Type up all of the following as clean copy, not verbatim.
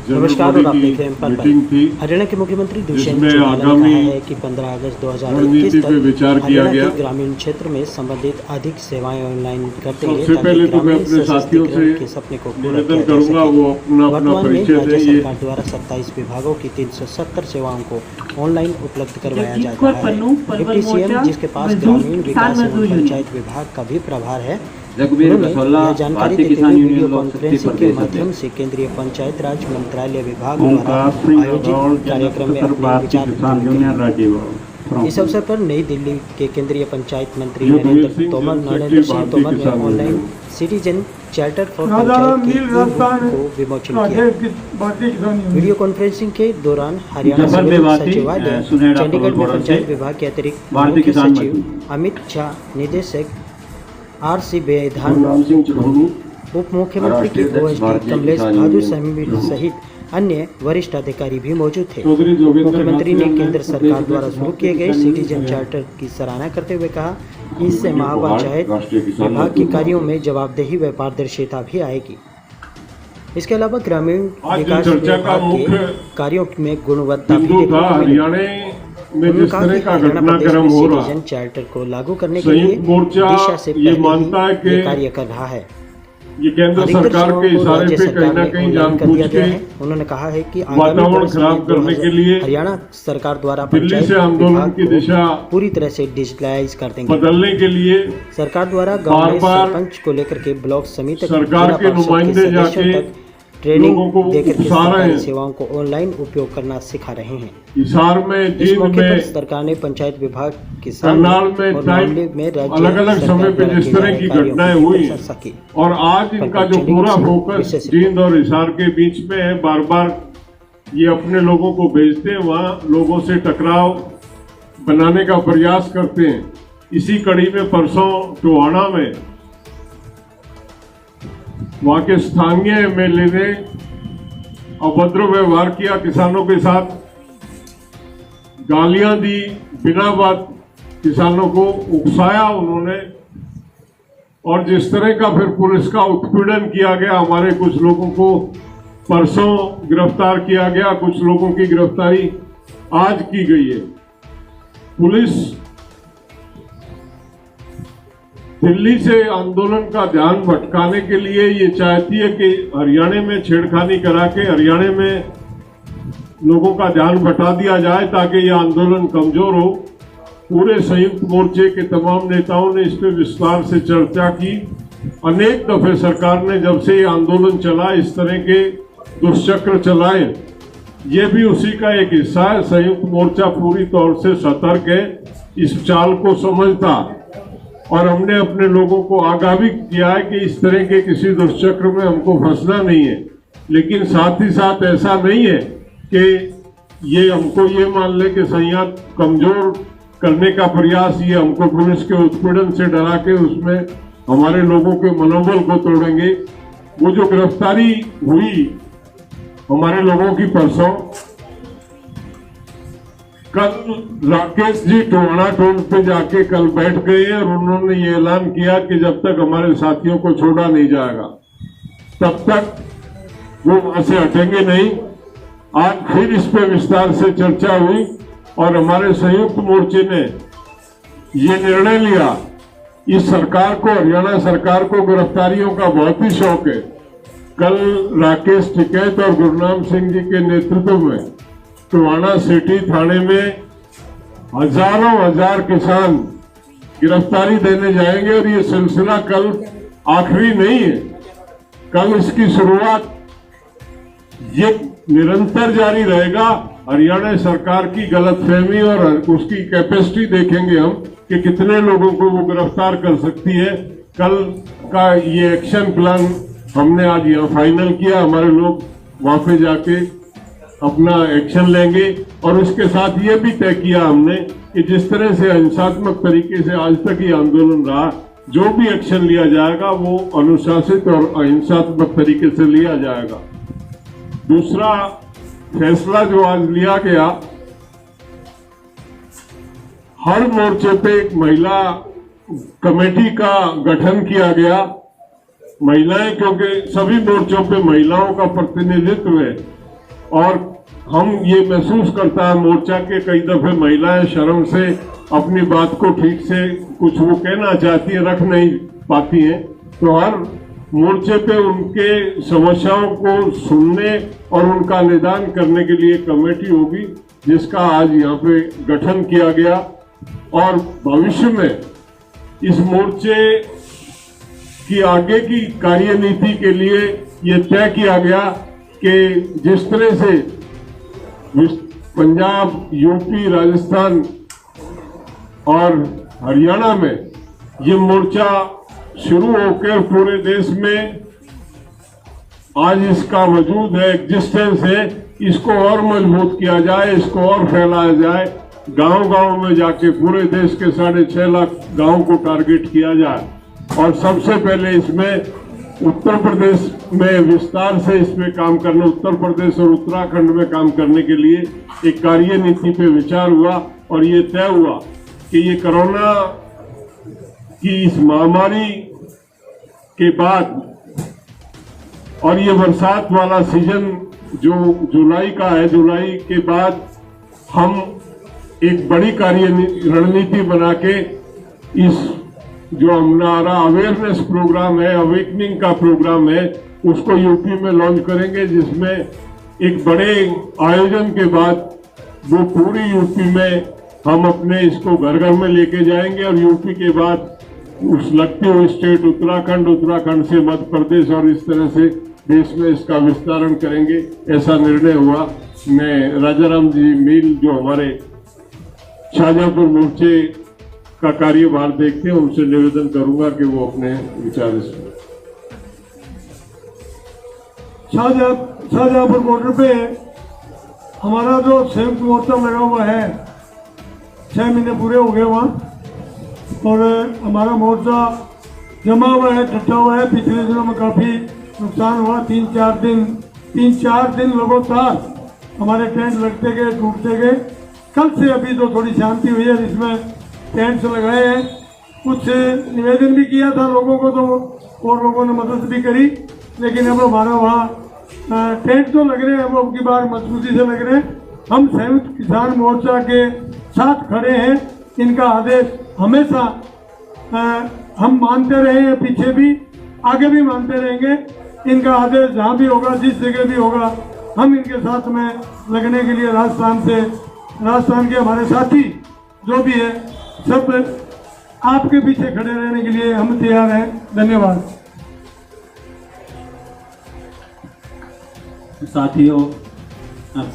नमस्कार और आप देख रहे हैं मीटिंग थी। हरियाणा के मुख्यमंत्री दुष्यंत जिसमें चौटाला ने आगामी कहा है कि 15 अगस्त 2021 रणनीति पे विचार तक किया हरियाणा गया। के ग्रामीण क्षेत्र में संबंधित अधिक सेवाएं ऑनलाइन कर देंगे सबसे ताकि पहले तो मैं ग्रामीण अपने साथियों सशक्तिकरण से के सपने को पूरा निवेदन किया जा करूंगा सके। वो अपना वर्तमान में परिचय राज्य दें। सरकार द्वारा 27 विभागों की 370 सेवाओं को ऑनलाइन उपलब्ध करवाया जा रहा है। डिप्टी सीएम जिसके पास ग्रामीण विकास एवं पंचायत विभाग का भी प्रभार है, उन्होंने यह जानकारी देते हुए वीडियो कॉन्फ्रेंसिंग के माध्यम से केंद्रीय पंचायत राज मंत्रालय विभाग द्वारा आयोजित कार्यक्रम में अपने विचार। इस अवसर पर नई दिल्ली के केंद्रीय पंचायत मंत्री नरेंद्र सिंह तोमर ने online citizen charter for panchayat के को विमोचन किया। वीडियो कॉन्फ्रेंसिंग के दौरान हरियाणा सचिवालय चंडीगढ़ में पंचायत विभाग के अतिरिक्त मुख्य सचिव अमित झा, निदेशक RC बेधान, उप मुख्यमंत्री के OSD कमलेश बहादुर सहित अन्य वरिष्ठ अधिकारी भी मौजूद थे। मुख्यमंत्री ने केंद्र सरकार द्वारा शुरू किए गए सिटीजन चार्टर की सराहना करते हुए कहा कि इससे महापंचायत विभाग के कार्यों में जवाबदेही व पारदर्शिता भी आएगी। इसके अलावा ग्रामीण विकास विभाग के कार्यों में गुणवत्ता भी देखने को मिली। उन्होंने कहा कि हरियाणा प्रदेश में सिटीजन चार्टर को लागू करने के लिए दिशा से पहले ही कार्य कर रहा है। ये केंद्र सरकार के इशारे पे कहीं ना कहीं जानबूझ के उन्होंने कहा है कि वातावरण खराब करने के लिए हरियाणा सरकार द्वारा दिल्ली से आंदोलन की दिशा पूरी तरह से डिजिटलाइज कर देंगे। बदलने के लिए सरकार द्वारा गांव में सरपंच को लेकर के ब्लॉक समिति सरकार के नुमाइंदे जाके ट्रेनिंग देकर सरकारी सेवाओं को ऑनलाइन उपयोग करना सिखा रहे हैं। हिसार में, इस मौके पर सरकार ने पंचायत विभाग के करनाल में अलग अलग समय पे जिस तरह की घटनाएं हुई और आज इनका जो पूरा फोकस जींद और हिसार के बीच में है, बार बार ये अपने लोगों को भेजते हैं, वहाँ लोगों से टकराव बनाने का प्रयास करते हैं। इसी कड़ी में परसों टोहाना में वहां के स्थानीय MLA ने अभद्र व्यवहार किया, किसानों के साथ गालियां दी, बिना बात किसानों को उकसाया उन्होंने, और जिस तरह का फिर पुलिस का उत्पीड़न किया गया, हमारे कुछ लोगों को परसों गिरफ्तार किया गया, कुछ लोगों की गिरफ्तारी आज की गई है। पुलिस दिल्ली से आंदोलन का ध्यान भटकाने के लिए ये चाहती है कि हरियाणा में छेड़खानी करा के हरियाणा में लोगों का ध्यान भटा दिया जाए ताकि ये आंदोलन कमजोर हो। पूरे संयुक्त मोर्चे के तमाम नेताओं ने इस पर विस्तार से चर्चा की। अनेक दफे सरकार ने जब से ये आंदोलन चला इस तरह के दुष्चक्र चलाए, ये भी उसी का एक हिस्सा है। संयुक्त मोर्चा पूरी तौर से सतर्क है, इस चाल को समझता, और हमने अपने लोगों को आगाह भी किया है कि इस तरह के किसी दुष्चक्र में हमको फंसना नहीं है। लेकिन साथ ही साथ ऐसा नहीं है कि ये हमको ये मान ले कि संयत कमजोर करने का प्रयास, ये हमको पुलिस के उत्पीड़न से डरा के उसमें हमारे लोगों के मनोबल को तोड़ेंगे। वो जो गिरफ्तारी हुई हमारे लोगों की परसों, कल राकेश जी टोहाना टोल पे जाके कल बैठ गए और उन्होंने ये ऐलान किया कि जब तक हमारे साथियों को छोड़ा नहीं जाएगा तब तक वो वहां से हटेंगे नहीं। आज फिर इस पे विस्तार से चर्चा हुई और हमारे संयुक्त मोर्चे ने ये निर्णय लिया। इस सरकार को, हरियाणा सरकार को गिरफ्तारियों का बहुत ही शौक है। कल राकेश टिकैत और गुरनाम सिंह जी के नेतृत्व में टोहाना सिटी थाने में हजारों हजार किसान गिरफ्तारी देने जाएंगे और ये सिलसिला कल आखिरी नहीं है, कल इसकी शुरुआत, ये निरंतर जारी रहेगा। हरियाणा सरकार की गलतफहमी और उसकी कैपेसिटी देखेंगे हम कि कितने लोगों को वो गिरफ्तार कर सकती है। कल का ये एक्शन प्लान हमने आज यहाँ फाइनल किया। हमारे लोग वहां पे जाके अपना एक्शन लेंगे और उसके साथ ये भी तय किया हमने कि जिस तरह से हिंसात्मक तरीके से आज तक ये आंदोलन रहा, जो भी एक्शन लिया जाएगा वो अनुशासित और अहिंसात्मक तरीके से लिया जाएगा। दूसरा फैसला जो आज लिया गया, हर मोर्चे पे एक महिला कमेटी का गठन किया गया। महिलाएं, क्योंकि सभी मोर्चों पे महिलाओं का प्रतिनिधित्व है, और हम ये महसूस करता है मोर्चा के कई दफे महिलाएं शर्म से अपनी बात को ठीक से कुछ वो कहना चाहती है, रख नहीं पाती हैं। तो हर मोर्चे पे उनके समस्याओं को सुनने और उनका निदान करने के लिए कमेटी होगी, जिसका आज यहाँ पे गठन किया गया। और भविष्य में इस मोर्चे की आगे की कार्यनीति के लिए ये तय किया गया कि जिस तरह से पंजाब, यूपी, राजस्थान और हरियाणा में ये मोर्चा शुरू होकर पूरे देश में आज इसका वजूद है, एग्जिस्टेंस है, इसको और मजबूत किया जाए, इसको और फैलाया जाए, गांव-गांव में जाके पूरे देश के 6.5 लाख गांव को टारगेट किया जाए। और सबसे पहले इसमें उत्तर प्रदेश में विस्तार से इसमें काम करने, उत्तर प्रदेश और उत्तराखंड में काम करने के लिए एक कार्यनीति पे विचार हुआ और ये तय हुआ कि ये कोरोना की इस महामारी के बाद और ये बरसात वाला सीजन जो जुलाई का है, जुलाई के बाद हम एक बड़ी रणनीति बना के इस जो हमारा अवेयरनेस प्रोग्राम है, अवेकनिंग का प्रोग्राम है, उसको यूपी में लॉन्च करेंगे, जिसमें एक बड़े आयोजन के बाद वो पूरी यूपी में हम अपने इसको घर घर में लेके जाएंगे और यूपी के बाद उस लगते हुए स्टेट उत्तराखंड, उत्तराखंड से मध्य प्रदेश और इस तरह से देश में इसका विस्तारण करेंगे, ऐसा निर्णय हुआ। मैं राजाराम जी मील जो हमारे शाहजहांपुर मोर्चे का कार्यभार देखते हैं, उनसे निवेदन करूंगा कि वो अपने विचार इसमें। शाहजहांपुर बॉर्डर पे हमारा जो संयुक्त मोर्चा लगा हुआ है, 6 महीने पूरे हो गए वहाँ, और हमारा मोर्चा जमा हुआ है, डटा हुआ है। पिछले दिनों में काफ़ी नुकसान हुआ, 3-4 दिन लगातार हमारे टेंट लगते गए, टूटते गए। कल से अभी तो थोड़ी शांति हुई है, जिसमें टेंट्स लगाए हैं। कुछ निवेदन भी किया था लोगों को, तो और लोगों ने मदद भी करी, लेकिन अब हमारा वहाँ टेंट तो लग रहे हैं, वो अब की बार मजबूती से लग रहे हैं। हम संयुक्त किसान मोर्चा के साथ खड़े हैं। इनका आदेश हमेशा हम मानते रहे हैं, पीछे भी, आगे भी मानते रहेंगे। इनका आदेश जहाँ भी होगा, जिस जगह भी होगा, हम इनके साथ में लगने के लिए राजस्थान के हमारे साथी जो भी है, सब आपके पीछे खड़े रहने के लिए हम तैयार हैं। धन्यवाद। साथियों,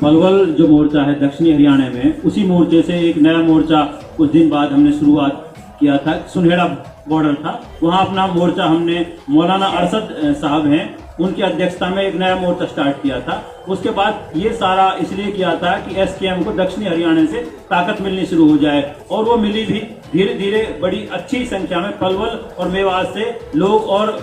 पलवल जो मोर्चा है दक्षिणी हरियाणा में, उसी मोर्चे से एक नया मोर्चा कुछ दिन बाद हमने शुरुआत किया था। सुनहेड़ा बॉर्डर था, वहाँ अपना मोर्चा हमने मौलाना अरशद साहब हैं, उनकी अध्यक्षता में एक नया मोर्चा स्टार्ट किया था। उसके बाद ये सारा इसलिए किया था कि एसकेएम को दक्षिणी हरियाणा से ताकत मिलनी शुरू हो जाए, और वो मिली भी। धीरे धीरे बड़ी अच्छी संख्या में पलवल और मेवात से लोग और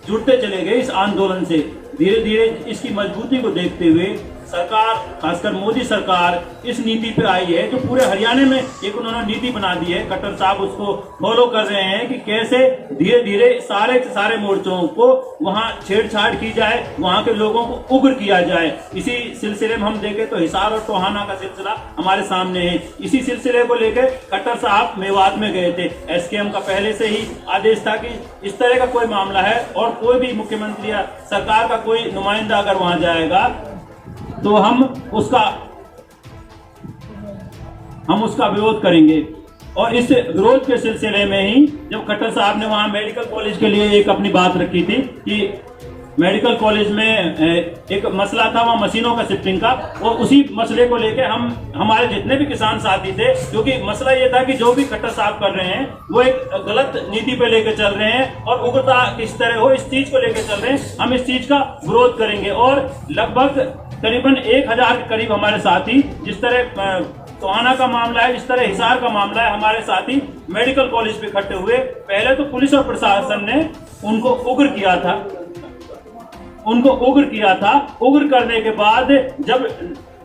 जुड़ते चले गए इस आंदोलन से। धीरे धीरे इसकी मजबूती को देखते हुए सरकार, खासकर मोदी सरकार, इस नीति पे आई है जो पूरे हरियाणा में एक उन्होंने नीति बना दी है। खट्टर साहब उसको फॉलो कर रहे हैं कि कैसे धीरे धीरे सारे के सारे मोर्चों को वहां छेड़छाड़ की जाए, वहां के लोगों को उग्र किया जाए। इसी सिलसिले में हम देखें तो हिसार और टोहाना का सिलसिला हमारे सामने है। इसी सिलसिले को लेकर खट्टर साहब मेवात में गए थे। एसकेएम का पहले से ही आदेश था कि इस तरह का कोई मामला है और कोई भी मुख्यमंत्री या सरकार का कोई नुमाइंदा अगर वहां जाएगा तो हम उसका विरोध करेंगे। और इस विरोध के सिलसिले में ही जब खट्टर साहब ने वहां मेडिकल कॉलेज के लिए एक अपनी बात रखी थी कि मेडिकल कॉलेज में एक मसला था वहाँ मशीनों का शिफ्टिंग का, और उसी मसले को लेकर हमारे जितने भी किसान साथी थे, क्योंकि मसला ये था कि जो भी खट्टर साहब कर रहे हैं वो एक गलत नीति पे लेकर चल रहे हैं और उग्रता किस तरह हो इस चीज को लेकर चल रहे हैं। हम इस चीज का विरोध करेंगे। और लगभग करीबन 1000 के करीब हमारे साथी, जिस तरह टोहाना का मामला है, जिस तरह हिसार का मामला है, हमारे साथी मेडिकल कॉलेज पे इकट्ठे हुए। पहले तो पुलिस और प्रशासन ने उनको उग्र किया था। उग्र करने के बाद जब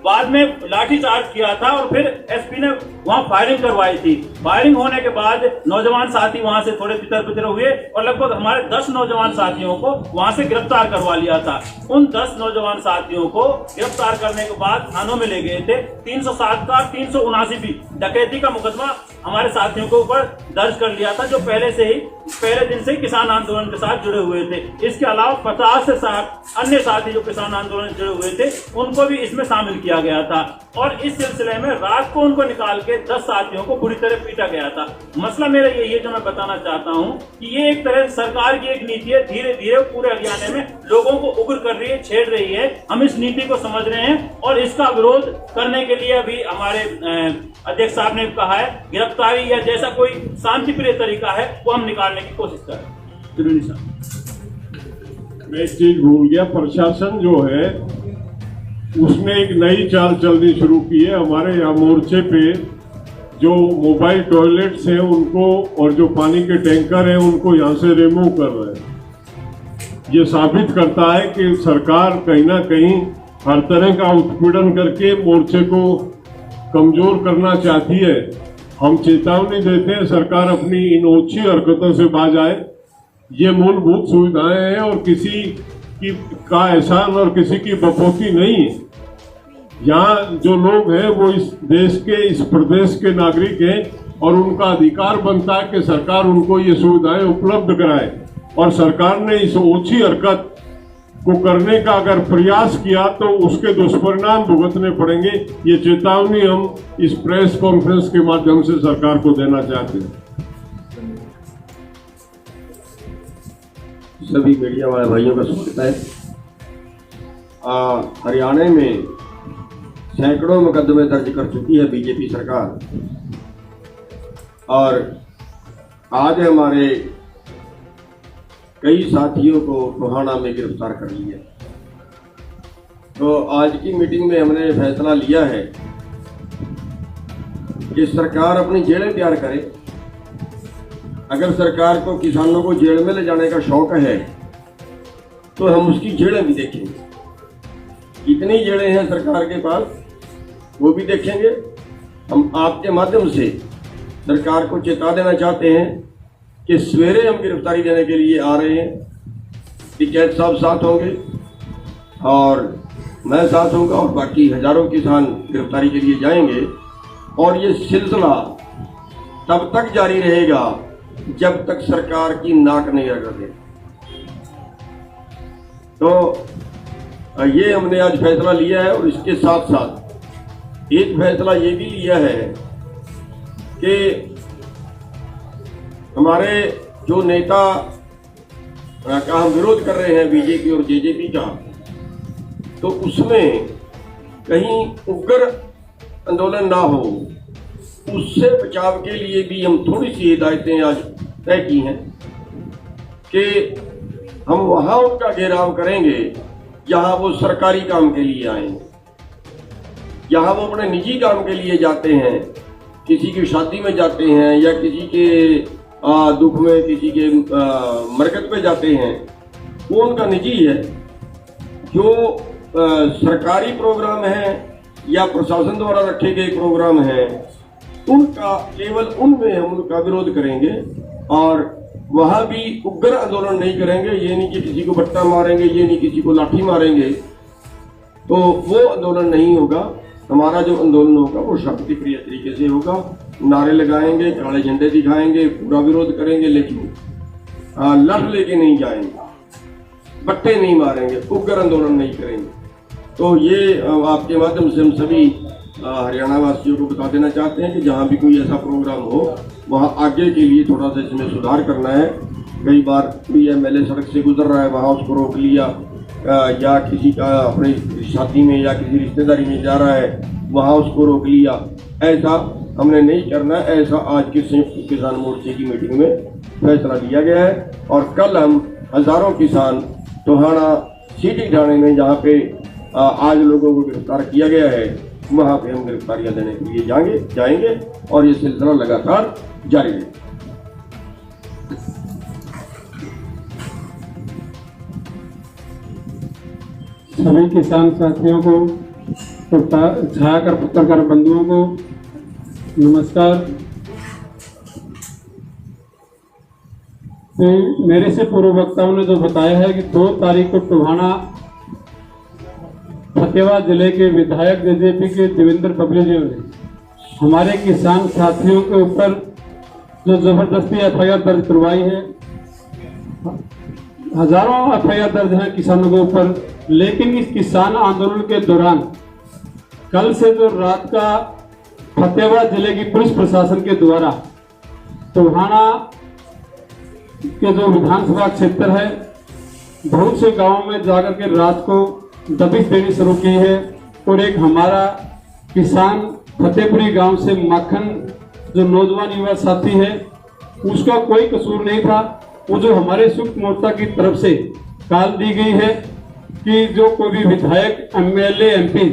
बाद में लाठीचार्ज किया था और फिर एसपी ने वहां फायरिंग करवाई थी। फायरिंग होने के बाद नौजवान साथी वहां से थोड़े तितर बितर हुए और लगभग हमारे 10 नौजवान साथियों को वहां से गिरफ्तार करवा लिया था। उन 10 नौजवान साथियों को गिरफ्तार करने के बाद थानों में ले गए थे। 307 का 379 भी डकैती का मुकदमा हमारे साथियों के ऊपर दर्ज कर लिया था, जो पहले दिन से किसान आंदोलन के साथ जुड़े हुए थे। इसके अलावा 50 से 60 अन्य साथी जो किसान आंदोलन से जुड़े हुए थे उनको भी इसमें शामिल किया गया था। और इस सिलसिले में रात को उनको निकाल के 10 साथियों को बुरी तरह पीटा गया था। मसला मेरा यही है जो मैं बताना चाहता हूं कि ये एक तरह सरकार की एक नीति है, धीरे धीरे पूरे हरियाणा में लोगों को उग्र कर रही है, छेड़ रही है। हम इस नीति को समझ रहे हैं और इसका विरोध करने के लिए अभी हमारे अध्यक्ष साहब ने कहा है गिरफ्तारी या जैसा कोई शांतिप्रिय तरीका है वो हम निकालने की कोशिश कर रहे हैं। मैं एक चीज भूल गया, प्रशासन जो है उसने एक नई चाल चलनी शुरू की है। हमारे यहाँ मोर्चे पे जो मोबाइल टॉयलेट्स हैं उनको और जो पानी के टैंकर हैं उनको यहाँ से रिमूव कर रहे हैं। ये साबित करता है कि सरकार कहीं ना कहीं हर तरह का उत्पीड़न करके मोर्चे को कमजोर करना चाहती है। हम चेतावनी देते हैं सरकार अपनी इन ओछी हरकतों से बाज आए। ये मूलभूत सुविधाएं हैं और किसी की का एहसान और किसी की बपोती नहीं है। यहाँ जो लोग हैं वो इस देश के, इस प्रदेश के नागरिक हैं और उनका अधिकार बनता है कि सरकार उनको ये सुविधाएं उपलब्ध कराए। और सरकार ने इस ओछी हरकत को करने का अगर प्रयास किया तो उसके दुष्परिणाम भुगतने पड़ेंगे। ये चेतावनी हम इस प्रेस कॉन्फ्रेंस के माध्यम से सरकार को देना चाहते हैं। सभी मीडिया वाले भाइयों का स्वागत है। हरियाणा में सैकड़ों मुकदमे दर्ज कर चुकी है बीजेपी सरकार और आज हमारे कई साथियों को टोहाना में गिरफ्तार कर लिया। तो आज की मीटिंग में हमने फैसला लिया है कि सरकार अपनी जेलें तैयार करे। अगर सरकार को किसानों को जेल में ले जाने का शौक है तो हम उसकी जेलें भी देखेंगे। कितनी जेलें हैं सरकार के पास वो भी देखेंगे। हम आपके माध्यम से सरकार को चेता देना चाहते हैं कि सवेरे हम गिरफ्तारी देने के लिए आ रहे हैं। टिकैत साहब साथ होंगे और मैं साथ होऊंगा और बाकी हजारों किसान गिरफ्तारी के लिए जाएंगे। और ये सिलसिला तब तक जारी रहेगा जब तक सरकार की नाक नहीं रगड़े। तो ये हमने आज फैसला लिया है। और इसके साथ साथ एक फैसला ये भी लिया है कि हमारे जो नेता का हम विरोध कर रहे हैं बीजेपी और जेजेपी का, तो उसमें कहीं उग्र आंदोलन ना हो, उससे बचाव के लिए भी हम थोड़ी सी हिदायतें आज तय की हैं कि हम वहाँ उनका घेराव करेंगे जहाँ वो सरकारी काम के लिए आएंगे। जहाँ वो अपने निजी काम के लिए जाते हैं, किसी की शादी में जाते हैं या किसी के दुख में, किसी के मरकत पे जाते हैं, वो उनका निजी है। जो सरकारी प्रोग्राम है या प्रशासन द्वारा रखे गए प्रोग्राम हैं, उनका केवल उनमें हम उनका विरोध करेंगे और वहाँ भी उग्र आंदोलन नहीं करेंगे। ये नहीं कि किसी को बट्टा मारेंगे, ये नहीं किसी को लाठी मारेंगे, तो वो आंदोलन नहीं होगा। हमारा जो आंदोलन होगा वो शांतिप्रिय तरीके से होगा। नारे लगाएंगे, काले झंडे दिखाएंगे, पूरा विरोध करेंगे, लेकिन लठ लेके नहीं जाएंगे, बट्टे नहीं मारेंगे, उग्र आंदोलन नहीं करेंगे। तो ये आपके माध्यम से हम सभी हरियाणा वासियों को बता देना चाहते हैं कि जहाँ भी कोई ऐसा प्रोग्राम हो वहाँ आगे के लिए थोड़ा सा इसमें सुधार करना है। कई बार कोई एमएलए सड़क से गुजर रहा है, वहाँ उसको रोक लिया, या किसी का अपनी शादी में या किसी रिश्तेदारी में जा रहा है, वहाँ उसको रोक लिया। ऐसा हमने नहीं करना। ऐसा आज के संयुक्त किसान मोर्चे की मीटिंग में फैसला लिया गया है। और कल हम हजारों किसान टोहाना सिटी थाने में जहाँ पे आज लोगों को गिरफ्तार किया गया है, वहाँ पे हम गिरफ्तारियां देने के लिए जाएंगे और ये सिलसिला लगातार जारी रहेगा। सभी किसान साथियों को छायाकर पत्रकार बंधुओं को नमस्कार। तो मेरे से पूर्व वक्ताओं ने जो बताया है कि 2 तारीख को टोहाना फतेहाबाद जिले के विधायक जेजेपी के देवेंद्र बबली जी ने हमारे किसान साथियों के ऊपर जो जबरदस्ती एफआईआर दर्ज करवाई है। हजारों एफआईआर दर्ज है किसानों के ऊपर, लेकिन इस किसान आंदोलन के दौरान कल से जो रात का फतेहाबाद जिले की पुलिस प्रशासन के द्वारा टोहाना के जो विधानसभा क्षेत्र है बहुत से गांवों में जाकर के रात को दबिश देनी शुरू की है। और एक हमारा किसान फतेहपुरी गांव से माखन जो नौजवान युवा साथी है उसका कोई कसूर नहीं था। वो जो हमारे संयुक्त मोर्चा की तरफ से कॉल दी गई है कि जो कोई भी विधायक एमएलए एमपी